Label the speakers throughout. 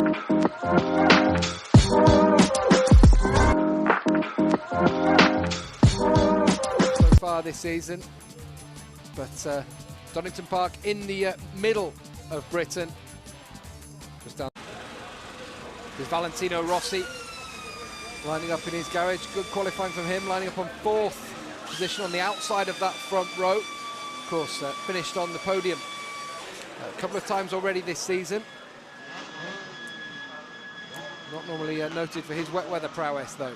Speaker 1: So far this season, but Donington Park in the middle of Britain. Just down. There's Valentino Rossi lining up in his garage. Good qualifying from him, lining up on 4th position on the outside of that front row. Of course, finished on the podium a couple of times already this season. Not normally noted for his wet weather prowess, though.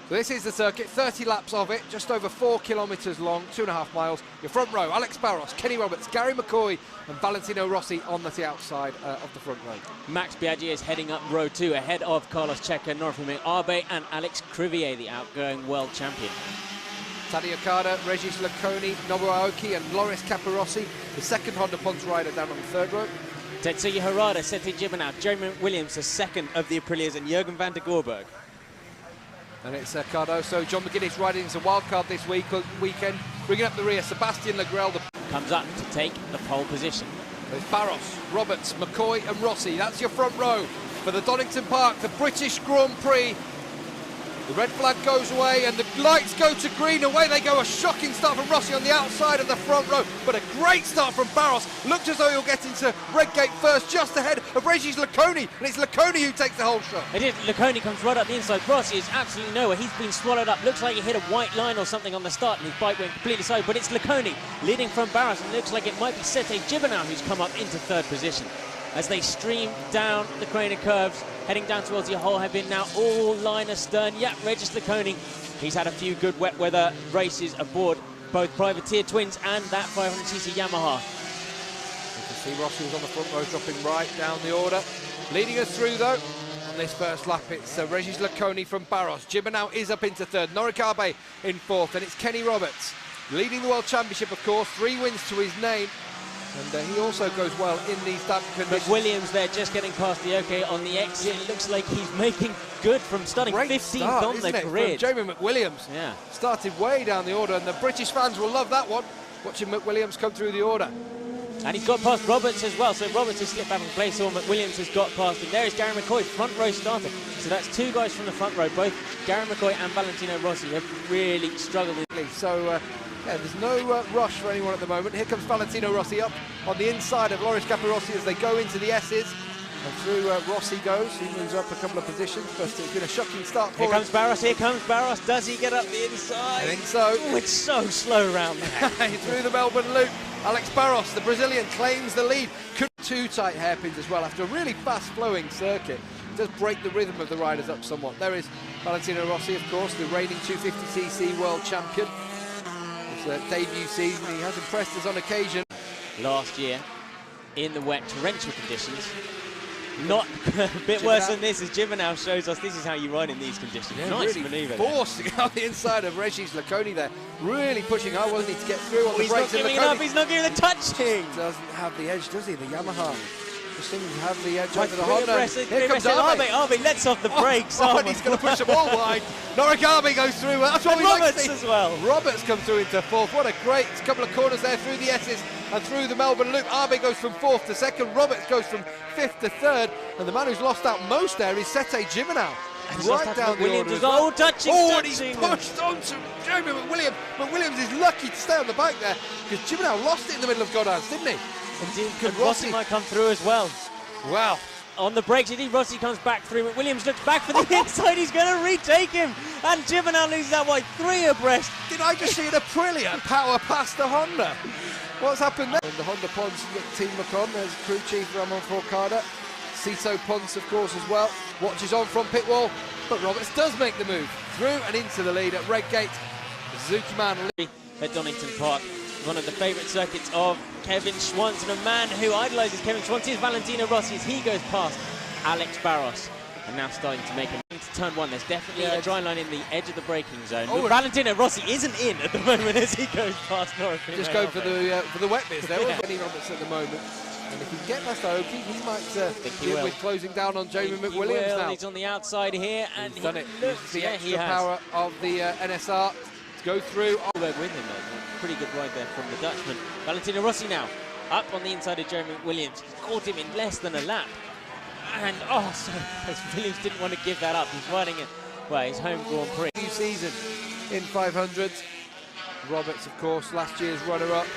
Speaker 1: So this is the circuit, 30 laps of it, just over 4 kilometres long, 2.5 miles. Your front row, Alex Barros, Kenny Roberts, Gary McCoy and Valentino Rossi on the outside of the front row.
Speaker 2: Max Biaggi is heading up row 2 ahead of Carlos Checa, Northam Abe and Alex Crivier, the outgoing world champion.
Speaker 1: Tadej Okada, Regis Laconi, Nobuo Aoki and Loris Capirossi, the second Honda Ponce rider down on the third row.
Speaker 2: Tetsuya Harada, Sete Gibernau, Jeremy Williams, the second of the Aprilias, and Jürgen van der Gorberg.
Speaker 1: And it's Cardoso, John McGuinness riding as a wild card this weekend, bringing up the rear. Sebastian Legrel
Speaker 2: comes up to take the pole position.
Speaker 1: There's Barros, Roberts, McCoy and Rossi. That's your front row for the Donington Park, the British Grand Prix. The red flag goes away and the lights go to green. Away they go. A shocking start from Rossi on the outside of the front row, but a great start from Barros. Looked as though he'll get into Redgate first, just ahead of Regis Laconi, and it's Laconi who takes the whole shot.
Speaker 2: It is. Laconi comes right up the inside. Rossi is absolutely nowhere. He's been swallowed up. Looks like he hit a white line or something on the start and his bike went completely side, but it's Laconi leading from Barros, and looks like it might be Sete Gibernau who's come up into 3rd position. As they stream down the Craner curves, heading down towards your whole hairpin now, all line astern. Yeah, Regis Laconi, he's had a few good wet weather races aboard both privateer twins and that 500cc Yamaha.
Speaker 1: You can see Rossi was on the front row, dropping right down the order. Leading us through, though, on this first lap, it's Regis Laconi from Barros. Gibernau is up into 3rd, Norik Abe in 4th, and it's Kenny Roberts leading the World Championship, of course, 3 wins to his name. And he also goes well in these damp conditions.
Speaker 2: But Williams there just getting past the OK on the exit. It looks like he's making good from starting 15th on the grid.
Speaker 1: From Jamie McWilliams.
Speaker 2: Yeah.
Speaker 1: Started way down the order, and the British fans will love that one, watching McWilliams come through the order.
Speaker 2: And he's got past Roberts as well, so Roberts has slipped back in place, or McWilliams has got past him. There is Gary McCoy, front row starter. So that's 2 guys from the front row. Both Gary McCoy and Valentino Rossi have really struggled.
Speaker 1: So, yeah, there's no rush for anyone at the moment. Here comes Valentino Rossi up on the inside of Loris Capirossi as they go into the S's. And through Rossi goes. He moves up a couple of positions, but it's been a shocking start for him.
Speaker 2: Here comes Barros. Does he get up the inside?
Speaker 1: I think so.
Speaker 2: Oh, it's so slow around there.
Speaker 1: Through the Melbourne Loop. Alex Barros, the Brazilian, claims the lead. Could 2 tight hairpins as well after a really fast-flowing circuit. It does break the rhythm of the riders up somewhat. There is Valentino Rossi, of course, the reigning 250cc world champion. His debut season, he has impressed us on occasion.
Speaker 2: Last year, in the wet, torrential conditions. Not a bit worse than this, as Gibernau shows us this is how you ride in these conditions.
Speaker 1: Yeah,
Speaker 2: nice
Speaker 1: really
Speaker 2: manoeuvre.
Speaker 1: Forcing out the inside of Regis Laconi there. Really pushing hard, wasn't he, to get through on the
Speaker 2: He's
Speaker 1: brakes.
Speaker 2: not giving it up, he's not giving the touching.
Speaker 1: Doesn't have the edge, does he, the Yamaha? Just seems to have the edge
Speaker 2: Right,
Speaker 1: over the Honda. Here comes Abe.
Speaker 2: Abe lets off the brakes.
Speaker 1: And he's going to push them all wide. Norik Abe goes through. That's what we like to
Speaker 2: Roberts
Speaker 1: see.
Speaker 2: as well.
Speaker 1: Roberts comes through into 4th. What a great couple of corners there through the S's and through the Melbourne Loop. Abe goes from 4th to 2nd. Roberts goes from 5th to 3rd. And the man who's lost out most there is Sete Gibernau. Right down the order as well.
Speaker 2: Touching.
Speaker 1: And he's pushed onto Jamie McWilliams. McWilliams is lucky to stay on the bike there because Gibernau lost it in the middle of Godard's, didn't he?
Speaker 2: Indeed, and Rossi might come through as well.
Speaker 1: Wow.
Speaker 2: On the brakes, indeed, Rossi comes back through. McWilliams looks back for the inside. He's going to retake him. And Gibernau loses that white 3 abreast.
Speaker 1: Did I just see an Aprilia power past the Honda? What's happened there? And the Honda Ponce team look on. There's crew chief Ramon Forcada. Cito Ponce, of course, as well. Watches on from pit wall. But Roberts does make the move through and into the lead at Redgate. Suzuki man
Speaker 2: at Donington Park. One of the favourite circuits of Kevin Schwantz, and a man who idolises Kevin Schwantz is Valentino Rossi as he goes past Alex Barros. And now starting to make a into turn 1. There's definitely a dry line in the edge of the braking zone. Oh, Valentino Rossi isn't in at the moment as he goes past Norris.
Speaker 1: Just go for the wet bits there. Kenny Roberts at the moment. And if he can get past Aoki, he might deal with closing down on Jamie McWilliams now.
Speaker 2: He's on the outside here, and
Speaker 1: he's done it.
Speaker 2: Looks,
Speaker 1: the extra power of the NSR to go through.
Speaker 2: With him, pretty good ride there from the Dutchman. Valentino Rossi now up on the inside of Jeremy Williams. He's caught him in less than a lap. And, oh, so Williams didn't want to give that up. He's running it, well, his home Grand Prix.
Speaker 1: New season in 500s. Roberts, of course, last year's runner-up,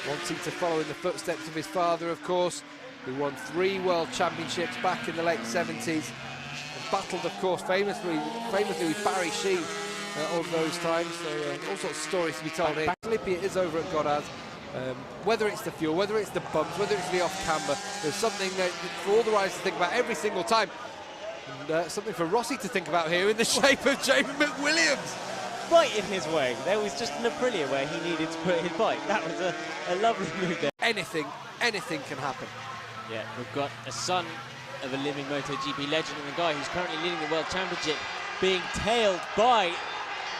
Speaker 1: wanting to follow in the footsteps of his father, of course, who won 3 World Championships back in the late 70s. And battled, of course, famously with Barry Sheene all those times. So all sorts of stories to be told here. Flippy it is over at Goddard. Whether it's the fuel, whether it's the bumps, whether it's the off-camber, there's something for all the riders to think about every single time. And something for Rossi to think about here in the shape of Jamie McWilliams.
Speaker 2: Right in his way. There was just an Aprilia where he needed to put his bike. That was a lovely move there.
Speaker 1: Anything can happen.
Speaker 2: Yeah, we've got a son of a living MotoGP legend and a guy who's currently leading the World Championship being tailed by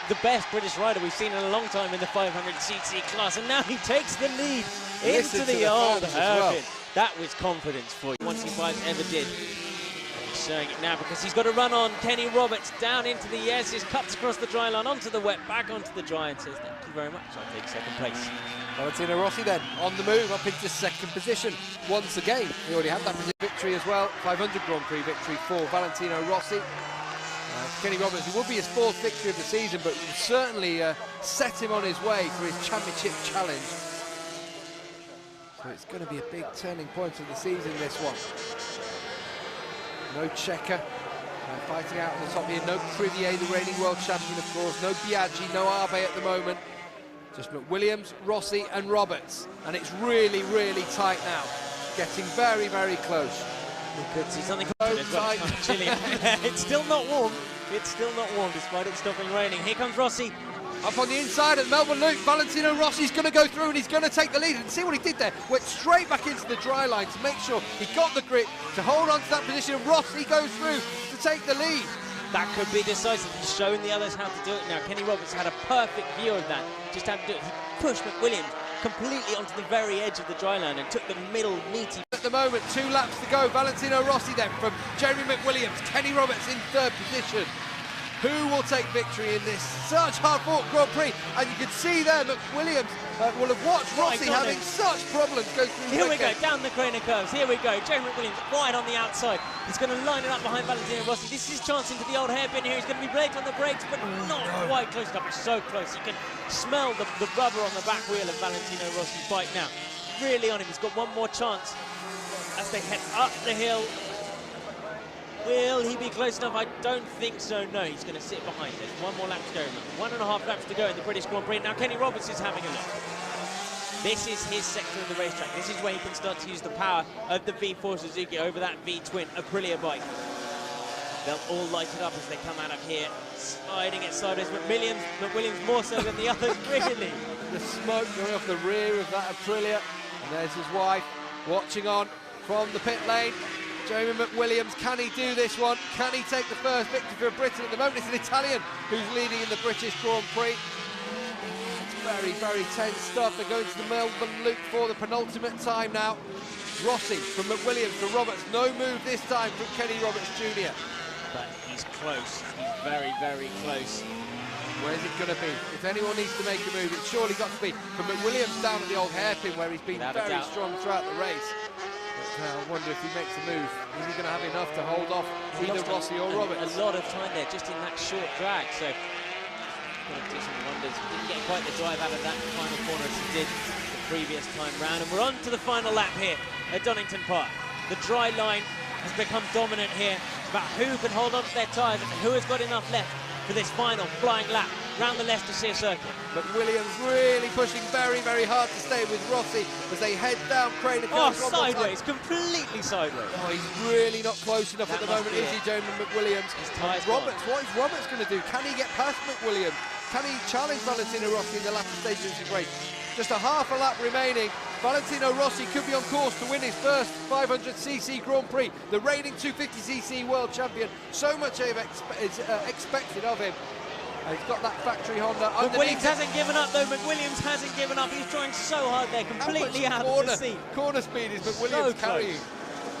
Speaker 2: the best British rider we've seen in a long time in the 500cc class, and now he takes the lead into the old hairpin. Well. That was confidence for you. Once he ever did. He's showing it now because he's got to run on Kenny Roberts down into the S's, cuts across the dry line onto the wet, back onto the dry, and says thank you very much, I'll take second place.
Speaker 1: Valentino Rossi then on the move up into second position once again. He already had that victory as well, 500 Grand Prix victory for Valentino Rossi. Kenny Roberts, it will be his 4th victory of the season, but certainly set him on his way for his championship challenge. So it's going to be a big turning point of the season, this one. No Checker fighting out on the top here, no Crivier, the reigning world champion, of course, no Biaggi, no Abe at the moment. Just McWilliams, Rossi and Roberts, and it's really, really tight now. Getting very, very close.
Speaker 2: We could see something It's still not warm. It's still not warm despite it stopping raining. Here comes Rossi.
Speaker 1: Up on the inside at Melbourne Loop, Valentino Rossi's going to go through and he's going to take the lead. And see what he did there? Went straight back into the dry line to make sure he got the grip to hold on to that position. Rossi goes through to take the lead.
Speaker 2: That could be decisive. He's showing the others how to do it now. Kenny Roberts had a perfect view of that. Just had to do it. He pushed McWilliams completely onto the very edge of the dry line and took the middle meaty.
Speaker 1: At the moment, 2 laps to go. Valentino Rossi then from Jeremy McWilliams. Kenny Roberts in 3rd position. Who will take victory in this such hard-fought Grand Prix? And you can see there McWilliams will have watched Rossi having such problems go through.
Speaker 2: Here we go, down the Craner curves. Here we go. Jeremy McWilliams right on the outside. He's going to line it up behind Valentino Rossi. This is his chance into the old hairpin here. He's going to be late on the brakes, but not quite close enough. It's so close. You can smell the rubber on the back wheel of Valentino Rossi's bike now. Really on him. He's got one more chance as they head up the hill. Will he be close enough? I don't think so, no. He's going to sit behind. There's 1 more lap to go. 1.5 laps to go in the British Grand Prix. Now Kenny Roberts is having a look. This is his sector of the racetrack. This is where he can start to use the power of the V4 Suzuki over that V-twin Aprilia bike. They'll all light it up as they come out of here, sliding it sideways. McWilliams more so than the others, really.
Speaker 1: The smoke going off the rear of that Aprilia. And there's his wife watching on from the pit lane. Jamie McWilliams, can he do this one? Can he take the first victory for Britain? At the moment, it's an Italian who's leading in the British Grand Prix. It's very, very tense stuff. They're going to the Melbourne Loop for the penultimate time now. Rossi from McWilliams to Roberts. No move this time from Kenny Roberts Jr.
Speaker 2: But he's close. He's very, very close.
Speaker 1: Where's it going to be? If anyone needs to make a move, it's surely got to be from McWilliams down at the old hairpin where he's been very strong throughout the race. I wonder if he makes a move. Is he going to have enough to hold off either Rossi or Roberts?
Speaker 2: A lot of time there, just in that short drag. So, going to do some wonders. He didn't get quite the drive out of that final corner as he did the previous time round. And we're on to the final lap here at Donington Park. The dry line has become dominant here. It's about who can hold on to their tyres and who has got enough left for this final flying lap round the Leicestershire circuit.
Speaker 1: McWilliams really pushing very, very hard to stay with Rossi as they head down Craner Curve.
Speaker 2: Oh, sideways, completely sideways.
Speaker 1: Oh, he's really not close enough at the moment, is he, Jamie McWilliams? Roberts, what is Roberts going to do? Can he get past McWilliams? Can he challenge Valentino Rossi in the latter stages of the race? Just a half a lap remaining. Valentino Rossi could be on course to win his first 500cc Grand Prix. The reigning 250cc world champion. So much is expected of him. And he's got that factory Honda.
Speaker 2: McWilliams hasn't given up though. McWilliams hasn't given up. He's trying so hard there, completely out of the seat.
Speaker 1: Corner speed is McWilliams carrying.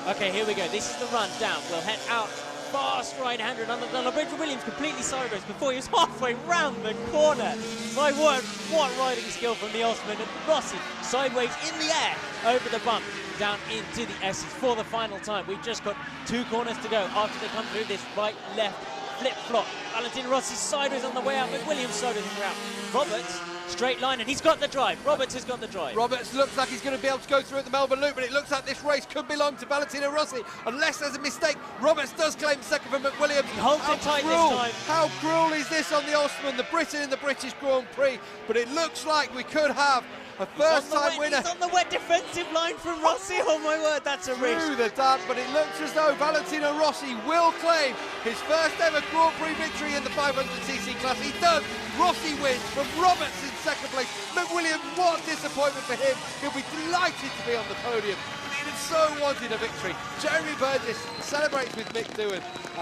Speaker 2: Okay, here we go. This is the run down. We'll head out fast right-hander on the Bridge. Williams completely sideways before he was halfway round the corner. My word, what riding skill from the Osman. And Rossi sideways in the air over the bump down into the S's for the final time. We've just got 2 corners to go after they come through this right-left flip-flop. Valentino Rossi sideways on the way out, but Williams sideways on the way out. Roberts, straight line, and he's got the drive. Roberts has got the drive.
Speaker 1: Roberts looks like he's going to be able to go through at the Melbourne Loop, but it looks like this race could belong to Valentino Rossi, unless there's a mistake. Roberts does claim second from McWilliams.
Speaker 2: He holds it tight this time.
Speaker 1: How cruel is this on the Osman, the Briton in the British Grand Prix? But it looks like we could have a first-time winner.
Speaker 2: He's on the wet defensive line from Rossi. Oh my word, that's a risk.
Speaker 1: Through the dam, but it looks as though Valentino Rossi will claim his first ever Grand Prix victory in the 500cc class. He does. Rossi wins from Roberts in second place. McWilliams, what a disappointment for him. He'll be delighted to be on the podium. He so wanted a victory. Jeremy Burgess celebrates with Mick Doohan,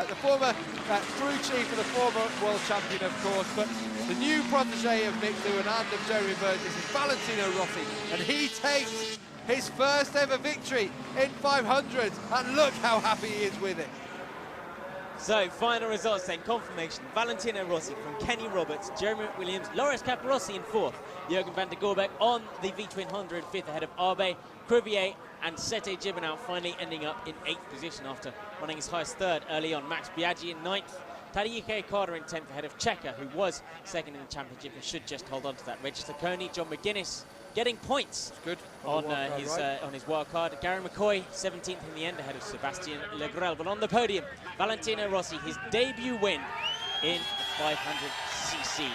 Speaker 1: the former crew chief and the former world champion, of course, but the new protege of Mick Doohan and of Jeremy Burgess is Valentino Rossi, and he takes his first ever victory in 500s, and look how happy he is with it.
Speaker 2: So, final results then, confirmation. Valentino Rossi from Kenny Roberts, Jeremy Williams, Loris Capirossi in 4th, Jürgen van der Gorbeck on the V-twin Honda in 5th ahead of Arbe, Crevier and Sete Gibernau finally ending up in 8th position after running his highest 3rd early on. Max Biaggi in 9th, Tadeusz Carter in 10th ahead of Checker, who was 2nd in the championship and should just hold on to that. Register Coney, John McGuinness getting points on his wild card. Gary McCoy 17th in the end ahead of Sebastian Legrel. But on the podium, Valentino Rossi, his debut win in the 500cc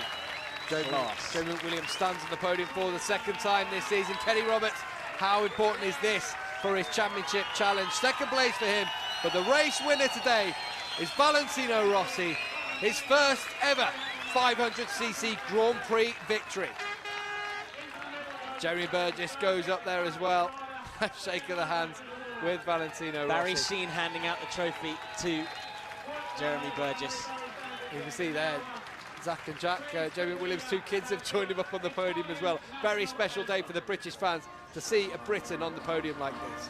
Speaker 2: class.
Speaker 1: Jeremy Williams stands on the podium for the 2nd time this season. Kenny Roberts, how important is this for his championship challenge? 2nd place for him, but the race winner today is Valentino Rossi, his first ever 500cc Grand Prix victory. Jeremy Burgess goes up there as well. Shake of the hands with Valentino Rossi.
Speaker 2: Barry Sheen handing out the trophy to Jeremy Burgess.
Speaker 1: You can see there, Zach and Jack, Jeremy Williams' 2 kids have joined him up on the podium as well. Very special day for the British fans to see a Briton on the podium like this.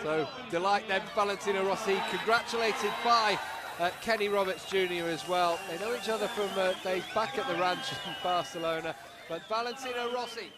Speaker 1: So, delight then, Valentino Rossi, congratulated by Kenny Roberts Jr. as well. They know each other from days back at the ranch in Barcelona, but Valentino Rossi